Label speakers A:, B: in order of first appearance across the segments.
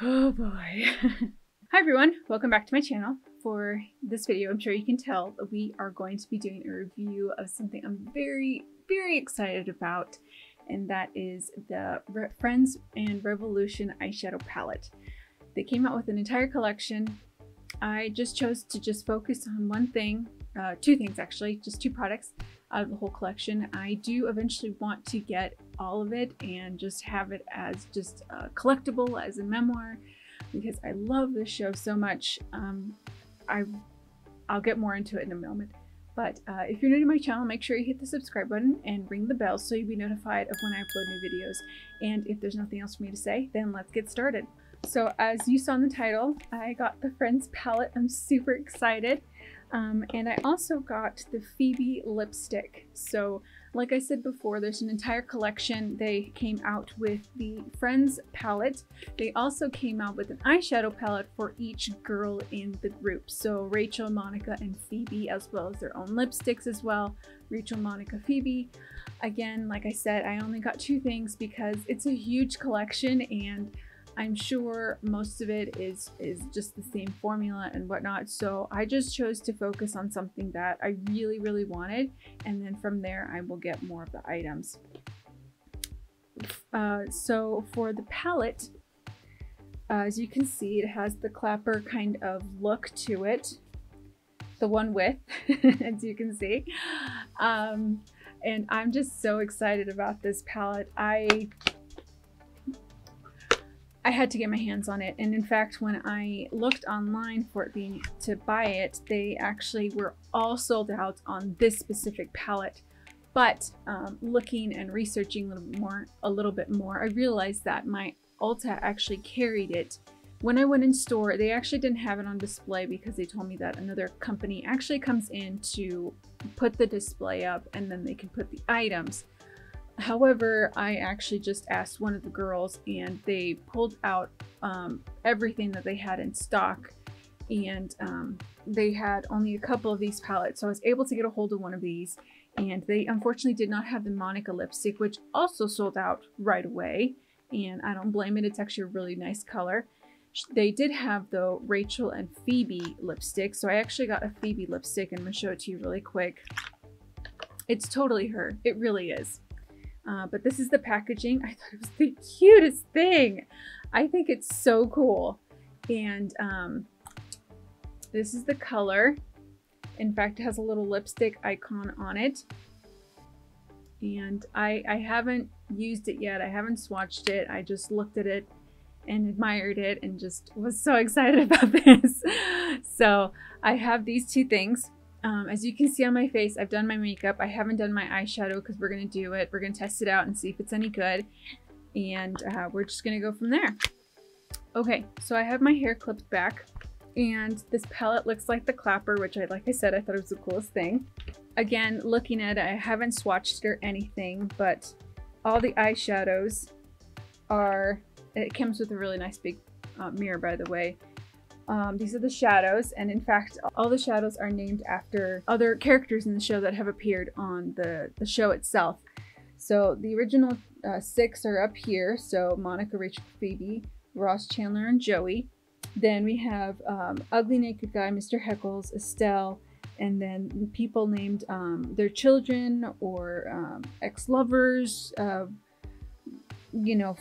A: Oh boy. Hi everyone, welcome back to my channel. For this video, I'm sure you can tell that we are going to be doing a review of something I'm very excited about, and that is the Friends and Revolution eyeshadow palette. They came out with an entire collection. I just chose to focus on one thing, two things actually, just two products out of the whole collection. I do eventually want to get all of it and just have it as just a collectible, as a memoir, because I love this show so much. I'll get more into it in a moment. But if you're new to my channel, make sure you hit the subscribe button and ring the bell so you'll be notified of when I upload new videos. And if there's nothing else for me to say, then let's get started. So as you saw in the title, I got the Friends palette. I'm super excited. And I also got the Phoebe lipstick. So like I said before, there's an entire collection. They came out with the Friends palette. They also came out with an eyeshadow palette for each girl in the group. So Rachel, Monica, and Phoebe, as well as their own lipsticks as well. Rachel, Monica, Phoebe. Again, like I said, I only got two things because it's a huge collection, and I'm sure most of it is just the same formula and whatnot. So I just chose to focus on something that I really wanted, and then from there I will get more of the items. So for the palette, as you can see, it has the clapper kind of look to it. The one with, as you can see. And I'm just so excited about this palette. I had to get my hands on it, and in fact when I looked online for it to buy it, they actually were all sold out on this specific palette. But looking and researching a little bit more, I realized that my Ulta actually carried it. When I went in store, they actually didn't have it on display because they told me that another company actually comes in to put the display up, and then they can put the items. However, I actually just asked one of the girls, and they pulled out everything that they had in stock, and they had only a couple of these palettes, so I was able to get a hold of one of these. And they unfortunately did not have the Monica lipstick, which also sold out right away, and I don't blame it. It's actually a really nice color. They did have, though, Rachel and Phoebe lipstick, so I actually got a Phoebe lipstick, and I'm going to show it to you really quick. It's totally her. It really is. But this is the packaging. I thought it was the cutest thing. I think it's so cool. And this is the color. In fact, it has a little lipstick icon on it. And I haven't used it yet. I haven't swatched it. I just looked at it and admired it and just was so excited about this. So I have these two things. As you can see on my face, I've done my makeup. I haven't done my eyeshadow because we're going to do it. We're going to test it out and see if it's any good. And we're just going to go from there. Okay, so I have my hair clipped back. And this palette looks like the clapper, which like I said, I thought it was the coolest thing. Again, looking at it, I haven't swatched it or anything, but all the eyeshadows are... It comes with a really nice big mirror, by the way. These are the shadows, and in fact all the shadows are named after other characters in the show that have appeared on the show itself. So the original 6 are up here, so Monica, Rachel, Phoebe, Ross, Chandler, and Joey. Then we have Ugly Naked Guy, Mr. Heckles, Estelle, and then people named their children or ex-lovers, you know,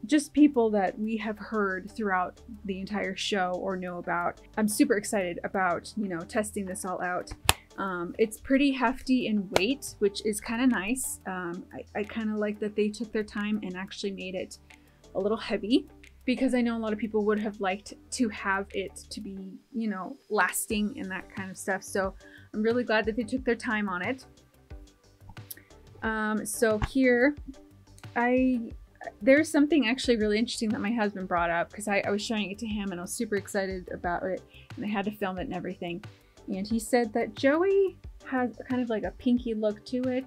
A: just people that we have heard throughout the entire show or know about. I'm super excited about, you know, testing this all out. It's pretty hefty in weight, which is kind of nice. I kind of like that they took their time and actually made it a little heavy, because I know a lot of people would have liked to have it to be, you know, lasting and that kind of stuff. So I'm really glad that they took their time on it. So here, there's something actually really interesting that my husband brought up, because I was showing it to him and I was super excited about it, and I had to film it and everything. And he said that Joey has kind of like a pinky look to it.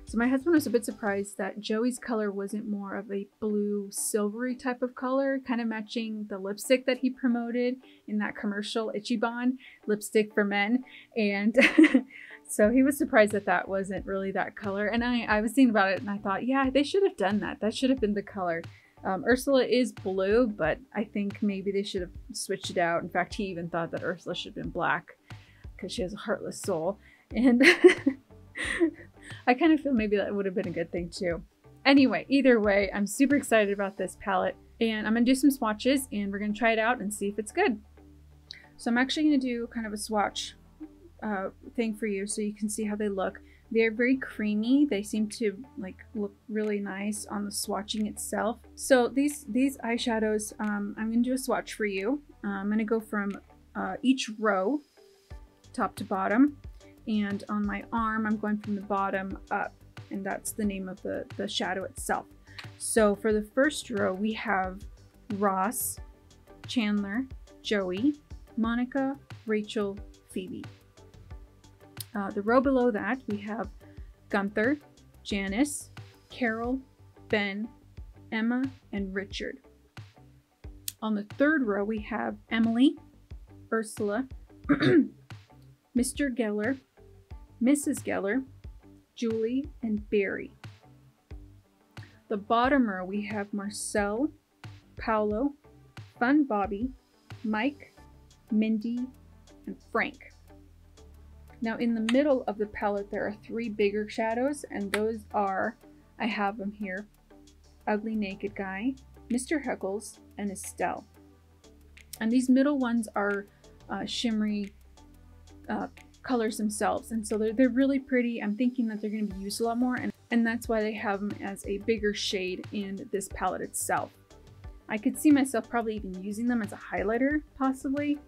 A: So my husband was a bit surprised that Joey's color wasn't more of a blue silvery type of color, kind of matching the lipstick that he promoted in that commercial, Itchy Bond lipstick for men. And so he was surprised that that wasn't really that color. And I was thinking about it and I thought, yeah, they should have done that. That should have been the color Ursula is blue, but I think maybe they should have switched it out. In fact, he even thought that Ursula should have been black because she has a heartless soul. And I kind of feel maybe that would have been a good thing too. Anyway, either way, I'm super excited about this palette, and I'm going to do some swatches and we're going to try it out and see if it's good. So I'm actually going to do kind of a swatch thing for you so you can see how they look. They're very creamy. They seem to like look really nice on the swatching itself. So these eyeshadows, I'm going to do a swatch for you. I'm going to go from each row, top to bottom, and on my arm, I'm going from the bottom up, and that's the name of the shadow itself. So for the first row, we have Ross, Chandler, Joey, Monica, Rachel, Phoebe. The row below that, we have Gunther, Janice, Carol, Ben, Emma, and Richard. On the third row, we have Emily, Ursula, Mr. Geller, Mrs. Geller, Julie, and Barry. The bottom row, we have Marcel, Paolo, Fun Bobby, Mike, Mindy, and Frank. Now in the middle of the palette, there are 3 bigger shadows, and those are, I have them here, Ugly Naked Guy, Mr. Heckles, and Estelle. And these middle ones are shimmery colors themselves, and so they're really pretty. I'm thinking that they're going to be used a lot more, and that's why they have them as a bigger shade in this palette itself. I could see myself probably even using them as a highlighter, possibly,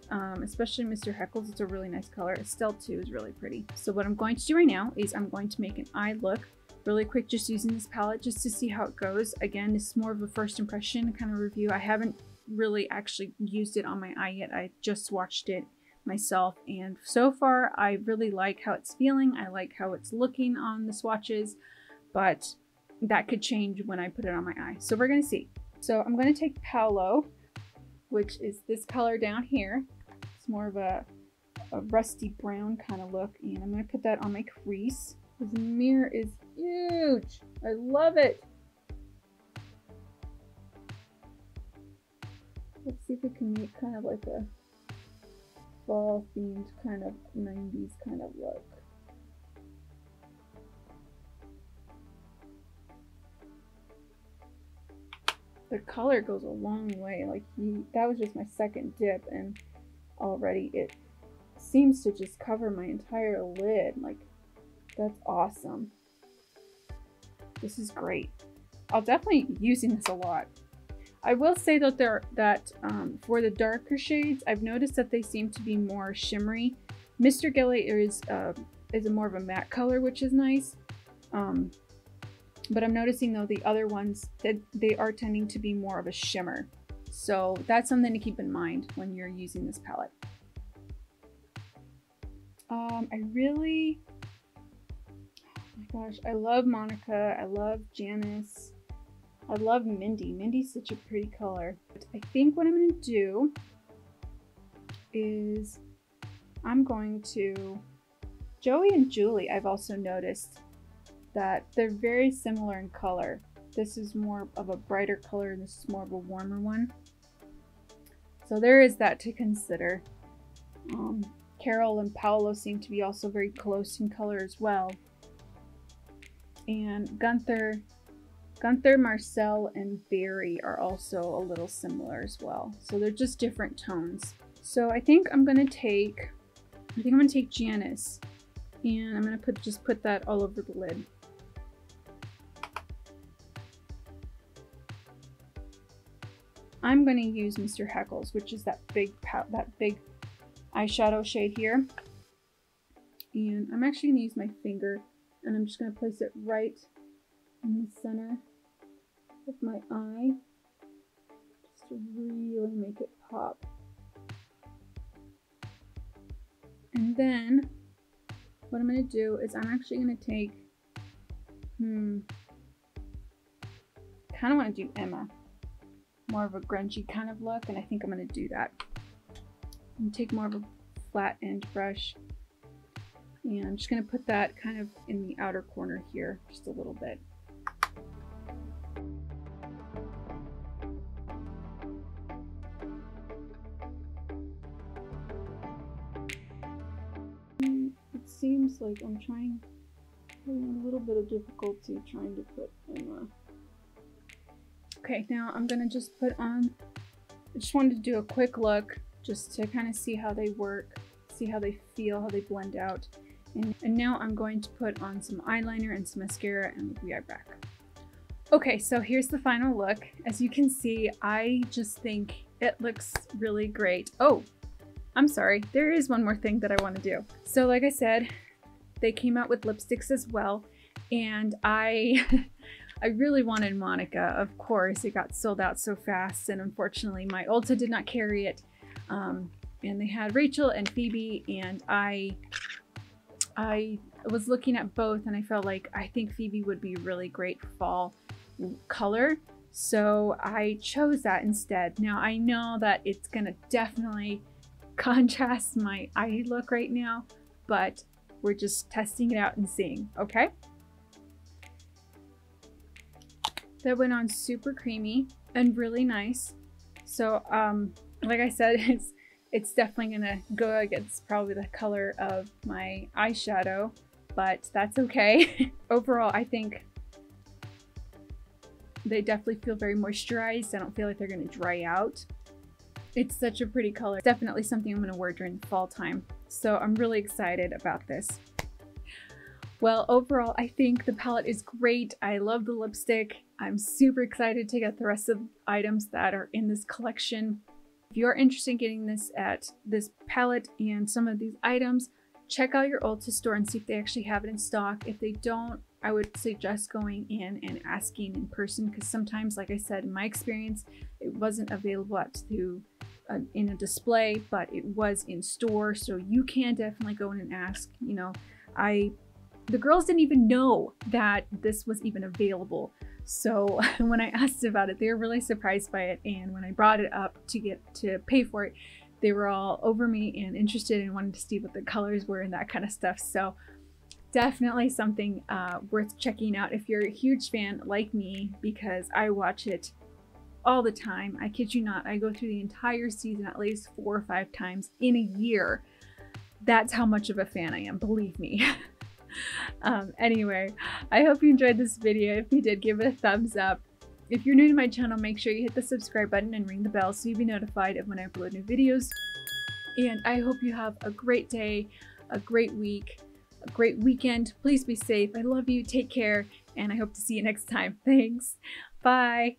A: especially Mr. Heckles. It's a really nice color. Estelle too is really pretty. So what I'm going to do right now is I'm going to make an eye look really quick, just using this palette just to see how it goes. Again, it's more of a first impression kind of review. I haven't really actually used it on my eye yet. I just swatched it myself, and so far I really like how it's feeling. I like how it's looking on the swatches, but that could change when I put it on my eye. So we're going to see. So I'm going to take Paolo, which is this color down here. It's more of a rusty brown kind of look, and I'm going to put that on my crease. This mirror is huge. I love it. Let's see if we can make kind of like a fall themed kind of 90s kind of look. The color goes a long way. Like that was just my second dip, and already it seems to just cover my entire lid. Like, that's awesome. This is great. I'll definitely be using this a lot. I will say that for the darker shades, I've noticed that they seem to be more shimmery. Mr. Geller is a more of a matte color, which is nice. But I'm noticing though the other ones, that they are tending to be more of a shimmer. So that's something to keep in mind when you're using this palette. Oh my gosh, I love Monica. I love Janice. I love Mindy. Mindy's such a pretty color. I think what I'm going to do is I'm going to... Joey and Julie, I've also noticed that they're very similar in color. This is more of a brighter color and this is more of a warmer one. So there is that to consider. Carol and Paolo seem to be also very close in color as well. And Gunther, Marcel, and Barry are also a little similar as well. So they're just different tones. So I think I'm gonna take Janice, and I'm gonna just put that all over the lid. I'm gonna use Mr. Heckles, which is that big eyeshadow shade here. And I'm actually gonna use my finger, and I'm just gonna place it right in the center of my eye, just to really make it pop. And then what I'm going to do is I'm actually going to take, kind of want to do Emma, more of a grungy kind of look, and I think I'm going to do that. I'm going to take more of a flat end brush, and I'm just going to put that kind of in the outer corner here, just a little bit. seems like I'm having a little bit of difficulty trying to put in the... Okay, now I'm gonna just put on, I just wanted to do a quick look just to kind of see how they work, see how they feel, how they blend out. And now I'm going to put on some eyeliner and some mascara, and we'll be right back. Okay, so here's the final look. As you can see, I just think it looks really great. Oh, I'm sorry, there is one more thing that I want to do. So like I said, they came out with lipsticks as well, and I really wanted Monica, of course. It got sold out so fast, and unfortunately my Ulta did not carry it. And they had Rachel and Phoebe, and I was looking at both, and I felt like I think Phoebe would be a really great fall color, so I chose that instead. Now I know that it's gonna definitely contrast my eye look right now, but we're just testing it out and seeing, okay? That went on super creamy and really nice. So like I said, it's definitely gonna go against probably the color of my eyeshadow, but that's okay. Overall, I think they definitely feel very moisturized. I don't feel like they're gonna dry out. It's such a pretty color. It's definitely something I'm gonna wear during the fall time. So I'm really excited about this. Well, overall, I think the palette is great. I love the lipstick. I'm super excited to get the rest of the items that are in this collection. If you're interested in getting this palette and some of these items, check out your Ulta store and see if they actually have it in stock. If they don't, I would suggest going in and asking in person, because sometimes, like I said, in my experience, it wasn't available in a display, but it was in store. So you can definitely go in and ask. You know, the girls didn't even know that this was even available. So when I asked about it, they were really surprised by it. And when I brought it up to pay for it, they were all over me and interested and wanted to see what the colors were and that kind of stuff. So definitely something worth checking out if you're a huge fan like me, because I watch it all the time. I kid you not, I go through the entire season at least 4 or 5 times in a year. That's how much of a fan I am, believe me. Anyway, I hope you enjoyed this video. If you did, give it a thumbs up. If you're new to my channel, make sure you hit the subscribe button and ring the bell so you'll be notified of when I upload new videos. And I hope you have a great day, a great week, a great weekend. Please be safe. I love you. Take care. And I hope to see you next time. Thanks. Bye.